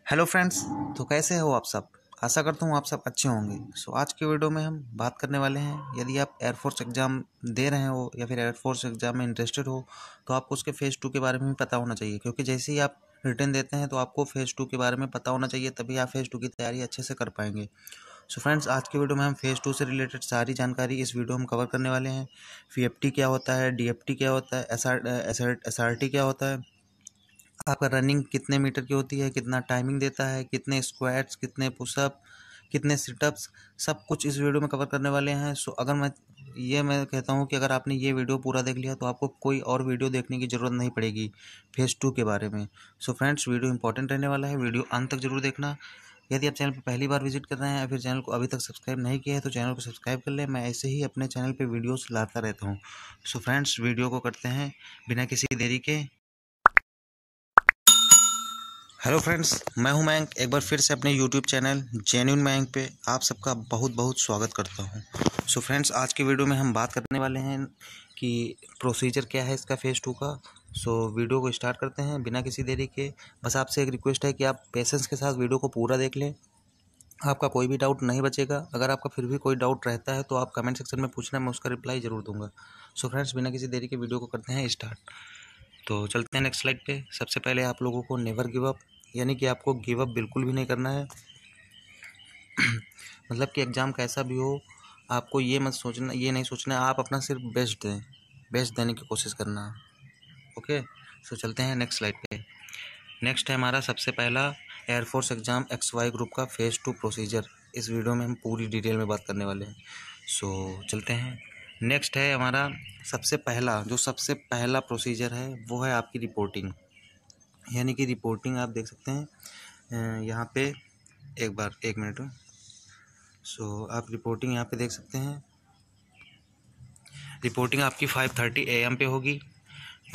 Hello friends. तो कैसे हो आप सब। आशा करता हूँ आप सब अच्छे होंगे। आज के वीडियो में हम बात करने वाले हैं, यदि आप एयरफोर्स एग्ज़ाम दे रहे हो या फिर एयरफोर्स एग्ज़ाम में इंटरेस्टेड हो तो आपको उसके फेज़ 2 के बारे में भी पता होना चाहिए, क्योंकि जैसे ही आप रिटर्न देते हैं तो आपको फेज़ 2 के बारे में पता होना चाहिए, तभी आप फेज़ 2 की तैयारी अच्छे से कर पाएंगे। फ्रेंड्स, आज के वीडियो में हम फेज़ 2 से रिलेटेड सारी जानकारी इस वीडियो में कवर करने वाले हैं। VFT क्या होता है, DFT क्या होता है, SRT क्या होता है, आपका रनिंग कितने मीटर की होती है, कितना टाइमिंग देता है, कितने स्क्वाट्स, कितने पुशअप, कितने सिटअप्स, सब कुछ इस वीडियो में कवर करने वाले हैं। अगर मैं कहता हूँ कि अगर आपने ये वीडियो पूरा देख लिया तो आपको कोई और वीडियो देखने की ज़रूरत नहीं पड़ेगी फेज़ 2 के बारे में। फ्रेंड्स, वीडियो इंपॉर्टेंट रहने वाला है, वीडियो अंत तक जरूर देखना। यदि आप चैनल पर पहली बार विजिट कर रहे हैं या फिर चैनल को अभी तक सब्सक्राइब नहीं किया है तो चैनल को सब्सक्राइब कर लें। मैं ऐसे ही अपने चैनल पर वीडियोस लाता रहता हूँ। फ्रेंड्स, वीडियो को करते हैं बिना किसी देरी के। हेलो फ्रेंड्स, मैं हूं मयंक। एक बार फिर से अपने यूट्यूब चैनल जेन्युइन मयंक पे आप सबका बहुत बहुत स्वागत करता हूं। फ्रेंड्स, आज की वीडियो में हम बात करने वाले हैं कि प्रोसीजर क्या है इसका फेज़ 2 का। वीडियो को स्टार्ट करते हैं बिना किसी देरी के। बस आपसे एक रिक्वेस्ट है कि आप पेशेंस के साथ वीडियो को पूरा देख लें, आपका कोई भी डाउट नहीं बचेगा। अगर आपका फिर भी कोई डाउट रहता है तो आप कमेंट सेक्शन में पूछना, मैं उसका रिप्लाई ज़रूर दूंगा। फ्रेंड्स, बिना किसी देरी के वीडियो को करते हैं स्टार्ट। तो चलते हैं नेक्स्ट स्लाइड पे। सबसे पहले आप लोगों को नेवर गिव अप, यानी कि आपको गिव अप बिल्कुल भी नहीं करना है। मतलब कि एग्ज़ाम कैसा भी हो, आपको ये नहीं सोचना आप अपना सिर्फ बेस्ट दें, बेस्ट देने की कोशिश करना। ओके, चलते हैं नेक्स्ट स्लाइड पे। नेक्स्ट है हमारा सबसे पहला एयरफोर्स एग्ज़ाम XY ग्रुप का फेज़ 2 प्रोसीजर। इस वीडियो में हम पूरी डिटेल में बात करने वाले हैं। चलते हैं। नेक्स्ट है हमारा सबसे पहला प्रोसीजर है वो है आपकी रिपोर्टिंग। यानी कि रिपोर्टिंग आप देख सकते हैं यहाँ पे, एक मिनट। आप रिपोर्टिंग यहाँ पे देख सकते हैं। रिपोर्टिंग आपकी 5:30 AM पे होगी।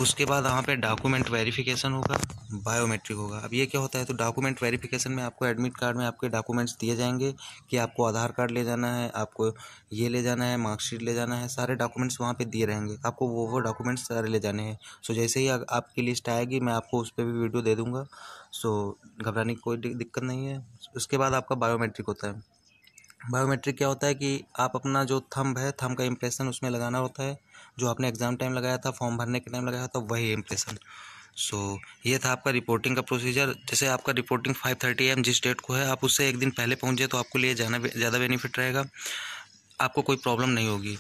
उसके बाद वहाँ पे डॉक्यूमेंट वेरिफिकेशन होगा, बायोमेट्रिक होगा। अब ये क्या होता है, तो डॉक्यूमेंट वेरिफिकेशन में आपको एडमिट कार्ड में आपके डॉक्यूमेंट्स दिए जाएंगे कि आपको आधार कार्ड ले जाना है, आपको ये ले जाना है, मार्कशीट ले जाना है, सारे डॉक्यूमेंट्स वहाँ पे दिए रहेंगे। आपको वो डॉक्यूमेंट्स सारे ले जाने हैं। जैसे ही आपकी लिस्ट आएगी मैं आपको उस पर भी वीडियो दे दूँगा। घबराने की कोई दिक्कत नहीं है। उसके बाद आपका बायोमेट्रिक होता है। बायोमेट्रिक क्या होता है कि आप अपना जो थंब है, थंब का इम्प्रेशन उसमें लगाना होता है, जो आपने एग्ज़ाम टाइम लगाया था, फॉर्म भरने के टाइम लगाया था, वही इम्प्रेशन। ये था आपका रिपोर्टिंग का प्रोसीजर। जैसे आपका रिपोर्टिंग 5:30 AM जिस डेट को है, आप उससे एक दिन पहले पहुंच जाए तो आपको लिए जाना ज़्यादा बेनिफिट रहेगा, आपको कोई प्रॉब्लम नहीं होगी।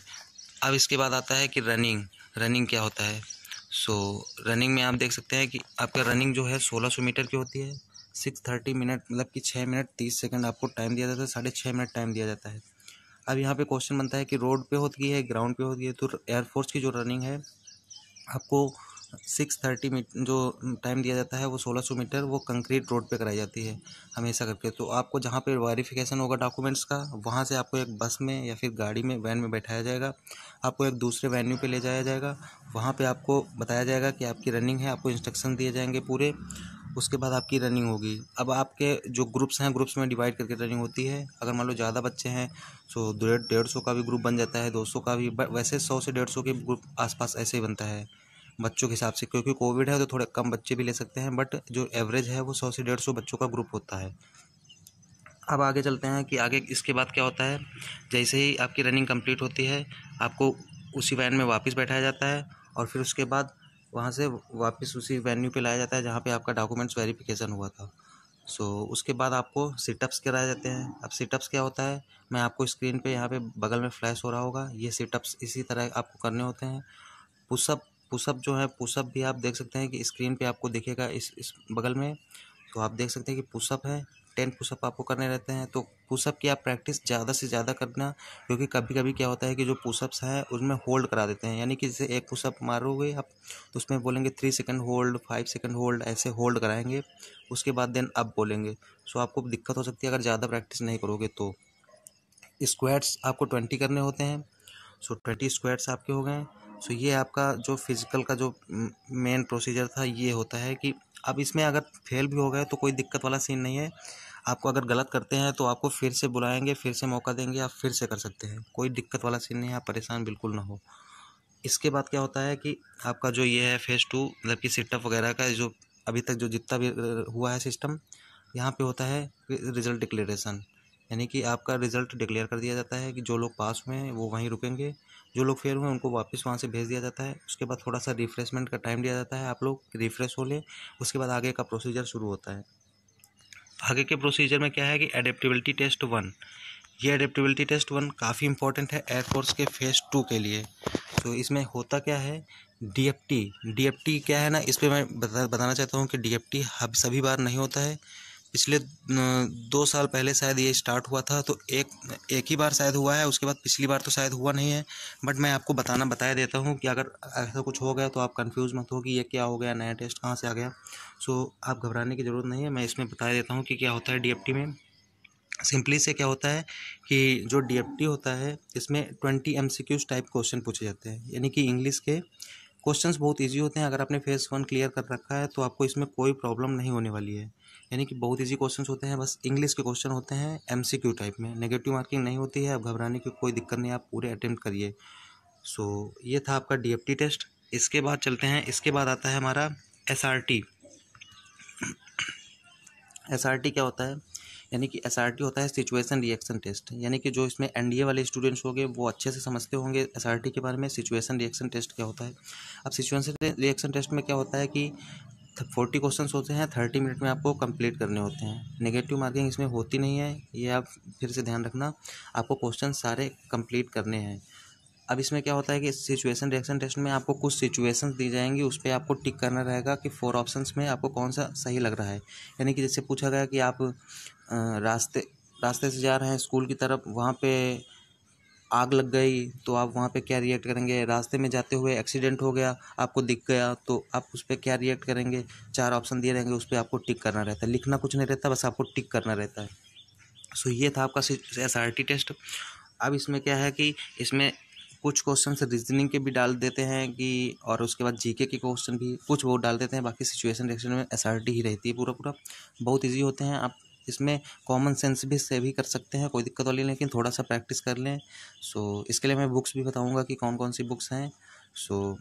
अब इसके बाद आता है कि रनिंग क्या होता है। रनिंग में आप देख सकते हैं कि आपका रनिंग जो है 1600 मीटर की होती है। 6:30 मिनट, मतलब कि 6 मिनट 30 सेकंड आपको टाइम दिया जाता है, 6.5 मिनट टाइम दिया जाता है। अब यहाँ पे क्वेश्चन बनता है कि रोड पे होती है, ग्राउंड पे होती है। तो एयरफोर्स की जो रनिंग है, आपको 6:30 जो टाइम दिया जाता है वो 1600 मीटर वो कंक्रीट रोड पे कराई जाती है हमेशा करके। तो आपको जहाँ पे वेरिफिकेशन होगा डॉक्यूमेंट्स का, वहाँ से आपको एक बस में या फिर गाड़ी में, वैन में बैठाया जाएगा, आपको एक दूसरे वेन्यू पे ले जाया जाएगा। वहाँ पे आपको बताया जाएगा कि आपकी रनिंग है, आपको इंस्ट्रक्शन दिए जाएंगे पूरे। उसके बाद आपकी रनिंग होगी। अब आपके जो ग्रुप्स हैं, ग्रुप्स में डिवाइड करके रनिंग होती है। अगर मान लो ज़्यादा बच्चे हैं तो 150 का भी ग्रुप बन जाता है, 200 का भी। वैसे 100 से 150 के ग्रुप आसपास ऐसे ही बनता है बच्चों के हिसाब से, क्योंकि कोविड है तो थोड़े कम बच्चे भी ले सकते हैं, बट जो एवरेज है वो 100 से 150 बच्चों का ग्रुप होता है। अब आगे चलते हैं कि आगे इसके बाद क्या होता है। जैसे ही आपकी रनिंग कंप्लीट होती है, आपको उसी वैन में वापस बैठाया जाता है और फिर उसके बाद वहाँ से वापस उसी वेन्यू पे लाया जाता है जहाँ पे आपका डॉक्यूमेंट्स वेरिफिकेशन हुआ था। उसके बाद आपको सिटअप्स कराए जाते हैं। अब सिटअप्स क्या होता है, मैं आपको स्क्रीन पे यहाँ पे बगल में फ्लैश हो रहा होगा, ये सिटअप्स इसी तरह आपको करने होते हैं। पुशअप पुशअप जो है, पुशअप भी आप देख सकते हैं कि स्क्रीन पे आपको दिखेगा इस बगल में। तो आप देख सकते हैं कि पुशअप है, 10 पुशअप आपको करने रहते हैं। तो पुशअप की आप प्रैक्टिस ज़्यादा से ज़्यादा करना, क्योंकि कभी कभी क्या होता है कि जो पुशअप्स हैं उसमें होल्ड करा देते हैं। यानी कि जैसे एक पुशअप मारोगे आप तो उसमें बोलेंगे 3 सेकंड होल्ड, 5 सेकंड होल्ड, ऐसे होल्ड कराएंगे। उसके बाद देन अप बोलेंगे। आपको दिक्कत हो सकती है अगर ज़्यादा प्रैक्टिस नहीं करोगे तो। स्क्वाट्स आपको 20 करने होते हैं। 20 स्क्वाट्स आपके हो गए। ये आपका जो फिजिकल का जो मेन प्रोसीजर था ये होता है कि अब इसमें अगर फेल भी हो गए तो कोई दिक्कत वाला सीन नहीं है। आपको अगर गलत करते हैं तो आपको फिर से बुलाएंगे, फिर से मौका देंगे, आप फिर से कर सकते हैं, कोई दिक्कत वाला सीन नहीं है, आप परेशान बिल्कुल ना हो। इसके बाद क्या होता है कि आपका जो ये है फेज़ 2, मतलब कि सिटअप वगैरह का जो अभी तक जो जितना भी हुआ है सिस्टम, यहाँ पे होता है रिजल्ट डिक्लेरेशन, यानी कि आपका रिजल्ट डिक्लेयर कर दिया जाता है कि जो लोग पास हुए हैं वो वहीं रुकेंगे, जो लोग फेल हुए हैं उनको वापस वहाँ से भेज दिया जाता है। उसके बाद थोड़ा सा रिफ्रेशमेंट का टाइम दिया जाता है, आप लोग रिफ्रेश हो लें, उसके बाद आगे का प्रोसीजर शुरू होता है। आगे के प्रोसीजर में क्या है कि एडेप्टेबिलिटी टेस्ट 1, ये एडेप्टेबिलिटी टेस्ट 1 काफ़ी इंपॉर्टेंट है एयरफोर्स के फेज़ 2 के लिए। तो इसमें होता क्या है, डीएफटी क्या है ना, इस पर मैं बताना चाहता हूँ कि डीएफटी अब सभी बार नहीं होता है। पिछले 2 साल पहले शायद ये स्टार्ट हुआ था, तो एक ही बार शायद हुआ है, उसके बाद पिछली बार तो शायद हुआ नहीं है। बट मैं आपको बताया देता हूँ कि अगर ऐसा कुछ हो गया तो आप कंफ्यूज मत हो कि ये क्या हो गया, नया टेस्ट कहाँ से आ गया। सो आप घबराने की ज़रूरत नहीं है, मैं इसमें बता देता हूँ कि क्या होता है डीएफटी में। सिंपली से क्या होता है कि जो डीएफटी होता है इसमें 20 एमसीक्यूज टाइप क्वेश्चन पूछे जाते हैं, यानी कि इंग्लिश के क्वेश्चंस बहुत इजी होते हैं। अगर आपने फेज़ 1 क्लियर कर रखा है तो आपको इसमें कोई प्रॉब्लम नहीं होने वाली है, यानी कि बहुत इजी क्वेश्चंस होते हैं, बस इंग्लिश के क्वेश्चन होते हैं एमसीक्यू टाइप में, नेगेटिव मार्किंग नहीं होती है। अब घबराने की कोई दिक्कत नहीं, आप पूरे अटेम्प्ट करिए। सो ये था आपका डीएफटी टेस्ट। इसके बाद चलते हैं, इसके बाद आता है हमारा एसआरटी। एसआरटी क्या होता है, यानी कि एसआरटी होता है सिचुएशन रिएक्शन टेस्ट, यानी कि जो इसमें एनडीए वाले स्टूडेंट्स होंगे वो अच्छे से समझते होंगे एसआरटी के बारे में। सिचुएशन रिएक्शन टेस्ट क्या होता है, अब सिचुएशन रिएक्शन टेस्ट में क्या होता है कि 40 क्वेश्चन होते हैं, 30 मिनट में आपको कंप्लीट करने होते हैं। नेगेटिव मार्किंग इसमें होती नहीं है, ये आप फिर से ध्यान रखना, आपको क्वेश्चन सारे कंप्लीट करने हैं। अब इसमें क्या होता है कि सिचुएशन रिएक्शन टेस्ट में आपको कुछ सिचुएशंस दी जाएंगी, उस पर आपको टिक करना रहेगा कि 4 ऑप्शंस में आपको कौन सा सही लग रहा है। यानी कि जैसे पूछा गया कि आप रास्ते से जा रहे हैं स्कूल की तरफ, वहाँ पे आग लग गई तो आप वहाँ पे क्या रिएक्ट करेंगे। रास्ते में जाते हुए एक्सीडेंट हो गया, आपको दिख गया, तो आप उस पर क्या रिएक्ट करेंगे। 4 ऑप्शन दिए रहेंगे, उस पर आपको टिक करना रहता है, लिखना कुछ नहीं रहता, बस आपको टिक करना रहता है। सो ये था आपका एसआरटी टेस्ट। अब इसमें क्या है कि इसमें कुछ क्वेश्चन रीजनिंग के भी डाल देते हैं कि, और उसके बाद जीके के क्वेश्चन भी कुछ वो डाल देते हैं, बाकी सिचुएशन रिएक्शन में एसआरटी ही रहती है। पूरा बहुत इजी होते हैं, आप इसमें कॉमन सेंस भी से भी कर सकते हैं, कोई दिक्कत वाली, लेकिन थोड़ा सा प्रैक्टिस कर लें। सो इसके लिए मैं बुक्स भी बताऊंगा कि कौन कौन सी बुक्स हैं। सो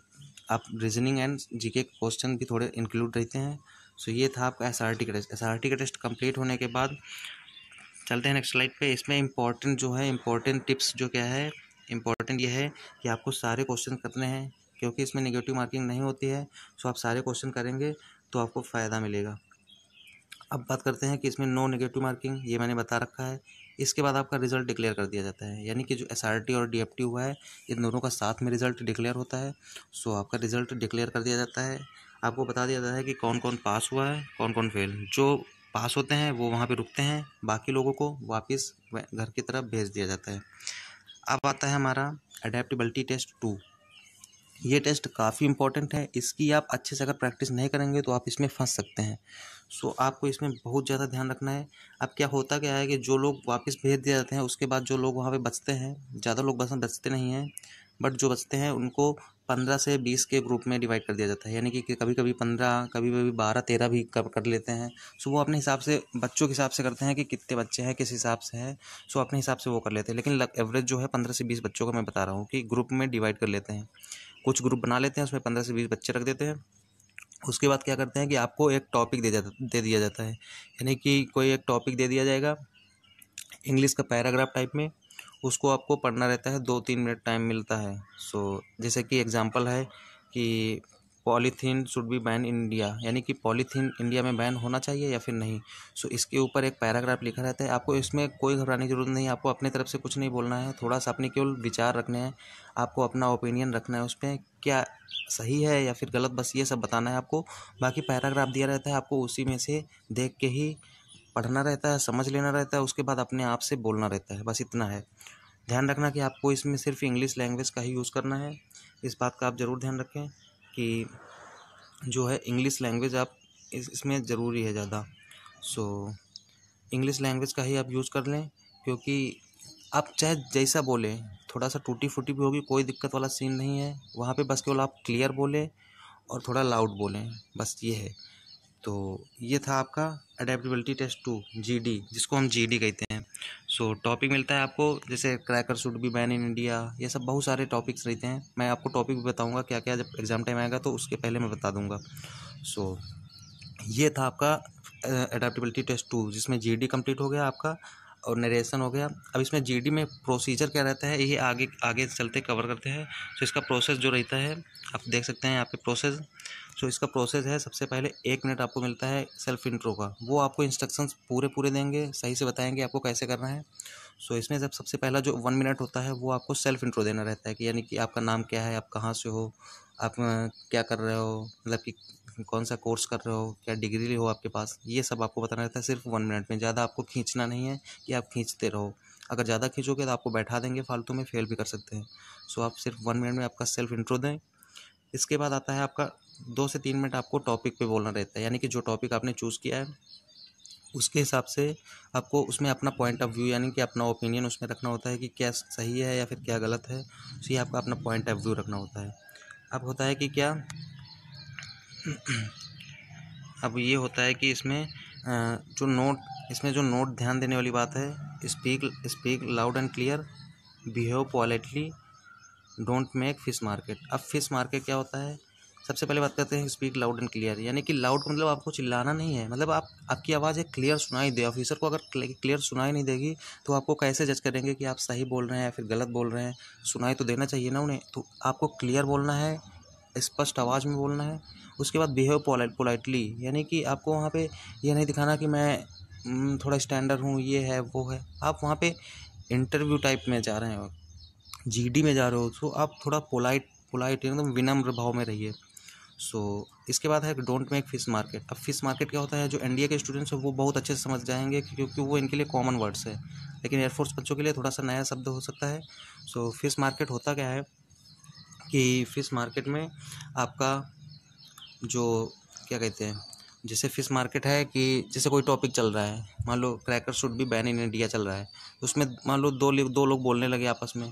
आप रीजनिंग एंड जीके क्वेश्चन भी थोड़े इंक्लूड रहते हैं। सो ये था आपका एसआरटी का टेस्ट। एसआरटी का टेस्ट कंप्लीट होने के बाद चलते हैं नेक्स्ट स्लाइड पे। इसमें इंपॉर्टेंट जो है, इंपॉर्टेंट टिप्स जो क्या है, इंपॉर्टेंट ये है कि आपको सारे क्वेश्चन करने हैं, क्योंकि इसमें नेगेटिव मार्किंग नहीं होती है। सो आप सारे क्वेश्चन करेंगे तो आपको फ़ायदा मिलेगा। अब बात करते हैं कि इसमें नो नेगेटिव मार्किंग, ये मैंने बता रखा है। इसके बाद आपका रिजल्ट डिक्लेयर कर दिया जाता है, यानी कि जो एसआरटी और डीएफटी हुआ है इन दोनों का साथ में रिजल्ट डिक्लेयर होता है। सो आपका रिजल्ट डिक्लेयर कर दिया जाता है, आपको बता दिया जाता है कि कौन कौन पास हुआ है, कौन कौन फेल। जो पास होते हैं वो वहाँ पे रुकते हैं, बाकी लोगों को वापस घर की तरफ भेज दिया जाता है। अब आता है हमारा अडेप्टेबिलिटी टेस्ट 2। ये टेस्ट काफ़ी इंपॉर्टेंट है, इसकी आप अच्छे से अगर प्रैक्टिस नहीं करेंगे तो आप इसमें फंस सकते हैं। सो आपको इसमें बहुत ज़्यादा ध्यान रखना है। अब क्या होता क्या है कि जो लोग वापस भेज दिए जाते हैं उसके बाद जो लोग वहाँ पे बचते हैं, ज़्यादा लोग बचते नहीं हैं, बट जो बचते हैं उनको 15 से 20 के ग्रुप में डिवाइड कर दिया जाता है, यानी कि कभी कभी 15, कभी कभी 12-13 भी कर लेते हैं। सो वो अपने हिसाब से, बच्चों के हिसाब से करते हैं कि कितने बच्चे हैं, किस हिसाब से हैं। सो अपने हिसाब से वो कर लेते हैं, लेकिन एवरेज जो है 15 से 20 बच्चों का मैं बता रहा हूँ कि ग्रुप में डिवाइड कर लेते हैं। कुछ ग्रुप बना लेते हैं, उसमें 15 से 20 बच्चे रख देते हैं। उसके बाद क्या करते हैं कि आपको एक टॉपिक दे दिया जाता है, यानी कि कोई एक टॉपिक दे दिया जाएगा इंग्लिश का पैराग्राफ टाइप में, उसको आपको पढ़ना रहता है, 2-3 मिनट टाइम मिलता है। सो जैसे कि एग्जांपल है कि polythene should be ban in India, यानी कि पॉलीथीन इंडिया में बैन होना चाहिए या फिर नहीं। सो इसके ऊपर एक पैराग्राफ लिखा रहता है, आपको इसमें कोई घबराने की जरूरत नहीं है, आपको अपने तरफ से कुछ नहीं बोलना है, थोड़ा सा अपने केवल विचार रखने हैं, आपको अपना ओपिनियन रखना है उस पर, क्या सही है या फिर गलत, बस ये सब बताना है आपको। बाकी पैराग्राफ दिया रहता है, आपको उसी में से देख के ही पढ़ना रहता है, समझ लेना रहता है, उसके बाद अपने आप से बोलना रहता है, बस इतना है। ध्यान रखना कि आपको इसमें सिर्फ इंग्लिश लैंग्वेज का ही यूज़ करना है, इस बात का आप ज़रूर ध्यान रखें कि जो है इंग्लिश लैंग्वेज आप इसमें ज़रूरी है ज़्यादा। सो इंग्लिश लैंग्वेज का ही आप यूज़ कर लें, क्योंकि आप चाहे जैसा बोलें, थोड़ा सा टूटी फूटी भी होगी, कोई दिक्कत वाला सीन नहीं है वहाँ पे, बस केवल आप क्लियर बोलें और थोड़ा लाउड बोलें, बस ये है। तो ये था आपका अडेप्टेबिलिटी टेस्ट 2 जीडी, जिसको हम जीडी कहते हैं। सो टॉपिक मिलता है आपको, जैसे cracker should be ban in India, ये सब बहुत सारे टॉपिक्स रहते हैं। मैं आपको टॉपिक भी बताऊंगा क्या क्या, जब एग्ज़ाम टाइम आएगा तो उसके पहले मैं बता दूंगा। सो ये था आपका एडेप्टेबिलिटी टेस्ट 2, जिसमें जीडी कंप्लीट हो गया आपका और नरेशन हो गया। अब इसमें जीडी में प्रोसीजर क्या रहता है, ये आगे आगे चलते कवर करते हैं। तो इसका प्रोसेस जो रहता है, आप देख सकते हैं यहाँ पे प्रोसेस। तो इसका प्रोसेस है, सबसे पहले 1 मिनट आपको मिलता है सेल्फ इंट्रो का। वो आपको इंस्ट्रक्शंस पूरे देंगे, सही से बताएंगे आपको कैसे करना है। सो इसमें जब सबसे पहला जो 1 मिनट होता है वो आपको सेल्फ इंट्रो देना रहता है, कि यानी कि आपका नाम क्या है, आप कहाँ से हो, आप क्या कर रहे हो, मतलब कि कौन सा कोर्स कर रहे हो, क्या डिग्री हो आपके पास, ये सब आपको बताना रहता है सिर्फ 1 मिनट में। ज़्यादा आपको खींचना नहीं है कि आप खींचते रहो। अगर ज़्यादा खींचोगे तो आपको बैठा देंगे फालतू में, फेल भी कर सकते हैं। सो आप सिर्फ 1 मिनट में आपका सेल्फ इंट्रो दें। इसके बाद आता है आपका 2 से 3 मिनट आपको टॉपिक पे बोलना रहता है, यानी कि जो टॉपिक आपने चूज़ किया है उसके हिसाब से आपको उसमें अपना पॉइंट ऑफ व्यू, यानी कि अपना ओपिनियन उसमें रखना होता है कि क्या सही है या फिर क्या गलत है। तो ये आपका अपना पॉइंट ऑफ व्यू रखना होता है। अब होता है कि क्या अब ये होता है कि इसमें जो नोट ध्यान देने वाली बात है, speak loud and clear, behave politely, don't make fish market. अब फिश मार्केट क्या होता है, सबसे पहले बात करते हैं स्पीक लाउड एंड क्लियर, यानी कि लाउड मतलब आपको चिल्लाना नहीं है, मतलब आपकी आवाज़ एक क्लियर सुनाई दे। ऑफिसर को अगर क्लियर सुनाई नहीं देगी तो आपको कैसे जज करेंगे कि आप सही बोल रहे हैं या फिर गलत बोल रहे हैं। सुनाई तो देना चाहिए ना उन्हें। तो आपको क्लियर बोलना है, स्पष्ट आवाज़ में बोलना है। उसके बाद बिहेव पोलाइटली, यानी कि आपको वहाँ पे ये नहीं दिखाना कि मैं थोड़ा स्टैंडर्ड हूँ, ये है वो है। आप वहाँ पे इंटरव्यू टाइप में जा रहे हो, जीडी में जा रहे हो, तो आप थोड़ा पोलाइट एकदम विनम्र भाव में रहिए। सो इसके बाद है डोंट मेक फिश मार्केट। अब फिश मार्केट क्या होता है, जो एनडीए के स्टूडेंट्स हैं वो बहुत अच्छे से समझ जाएंगे, क्योंकि वो इनके लिए कॉमन वर्ड्स है, लेकिन एयरफोर्स बच्चों के लिए थोड़ा सा नया शब्द हो सकता है। सो फिश मार्केट होता क्या है कि फिश मार्केट में आपका जो क्या कहते हैं, जैसे फिश मार्केट है कि जैसे कोई टॉपिक चल रहा है, मान लो cracker should be ban in India चल रहा है, उसमें मान लो दो लोग बोलने लगे आपस में।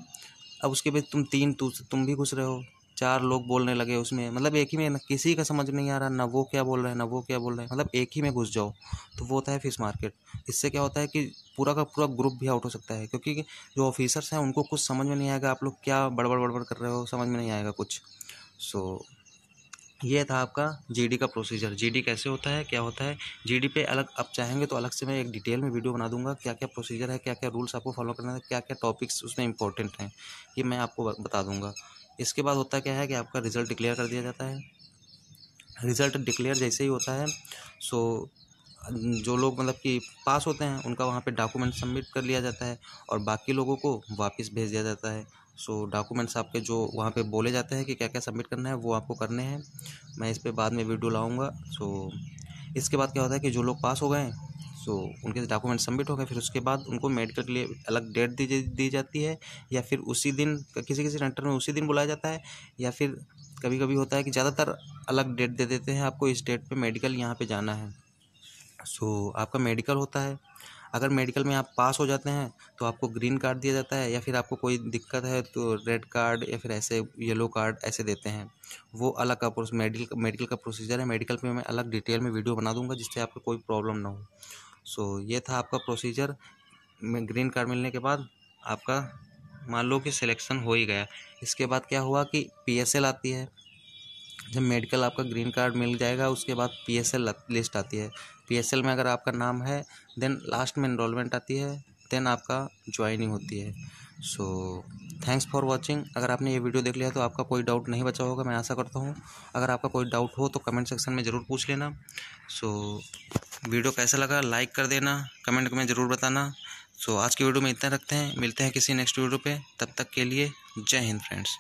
अब उसके बाद तुम भी घुस रहे हो, 4 लोग बोलने लगे उसमें, मतलब एक ही में किसी का समझ नहीं आ रहा, ना वो क्या बोल रहे हैं ना वो क्या बोल रहे हैं, मतलब एक ही में घुस जाओ। तो वो होता है फिश मार्केट। इससे क्या होता है कि पूरा का पूरा ग्रुप भी आउट हो सकता है, क्योंकि जो ऑफिसर्स हैं उनको कुछ समझ में नहीं आएगा, आप लोग क्या बड़बड़ कर रहे हो, समझ में नहीं आएगा कुछ। सो ये था आपका जीडी का प्रोसीजर। जीडी कैसे होता है, क्या होता है, जीडी पे अलग आप चाहेंगे तो अलग से मैं एक डिटेल में वीडियो बना दूंगा, क्या क्या प्रोसीजर है, क्या क्या रूल्स आपको फॉलो करना है, क्या क्या टॉपिक्स उसमें इंपॉर्टेंट हैं, ये मैं आपको बता दूंगा। इसके बाद होता क्या है कि आपका रिज़ल्ट डिक्लेयर कर दिया जाता है। रिज़ल्ट डिक्लेयर जैसे ही होता है, सो जो लोग मतलब कि पास होते हैं उनका वहाँ पे डॉक्यूमेंट सबमिट कर लिया जाता है और बाकी लोगों को वापस भेज दिया जाता है। सो डॉक्यूमेंट्स आपके जो वहाँ पे बोले जाते हैं कि क्या क्या सबमिट करना है वो आपको करने हैं। मैं इस पे बाद में वीडियो लाऊंगा। सो इसके बाद क्या होता है कि जो लोग पास हो गए, सो उनके डॉक्यूमेंट सबमिट हो गए, फिर उसके बाद उनको मेडिकल के लिए अलग डेट दी जाती है, या फिर उसी दिन किसी सेंटर में उसी दिन बुलाया जाता है, या फिर कभी कभी होता है कि ज़्यादातर अलग डेट दे देते हैं, आपको इस डेट पे मेडिकल यहाँ पे जाना है। सो आपका मेडिकल होता है। अगर मेडिकल में आप पास हो जाते हैं तो आपको ग्रीन कार्ड दिया जाता है, या फिर आपको कोई दिक्कत है तो रेड कार्ड या फिर ऐसे येलो कार्ड ऐसे देते हैं। वो अलग का मेडिकल का प्रोसीजर है। मेडिकल पे मैं अलग डिटेल में वीडियो बना दूंगा जिससे आपको कोई प्रॉब्लम ना हो। सो ये था आपका प्रोसीजर। में ग्रीन कार्ड मिलने के बाद आपका मान लो कि सिलेक्शन हो ही गया। इसके बाद क्या हुआ कि पीएसएल आती है। जब मेडिकल आपका ग्रीन कार्ड मिल जाएगा उसके बाद पीएसएल लिस्ट आती है। पीएसएल में अगर आपका नाम है देन लास्ट में एनरोलमेंट आती है, देन आपका ज्वाइनिंग होती है। So thanks for watching. अगर आपने ये वीडियो देख लिया तो आपका कोई डाउट नहीं बचा होगा, मैं आशा करता हूँ। अगर आपका कोई डाउट हो तो कमेंट सेक्शन में ज़रूर पूछ लेना। सो वीडियो कैसा लगा लाइक कर देना, कमेंट में ज़रूर बताना। सो आज की वीडियो में इतना रखते हैं, मिलते हैं किसी नेक्स्ट वीडियो पे, तब तक के लिए जय हिंद फ्रेंड्स।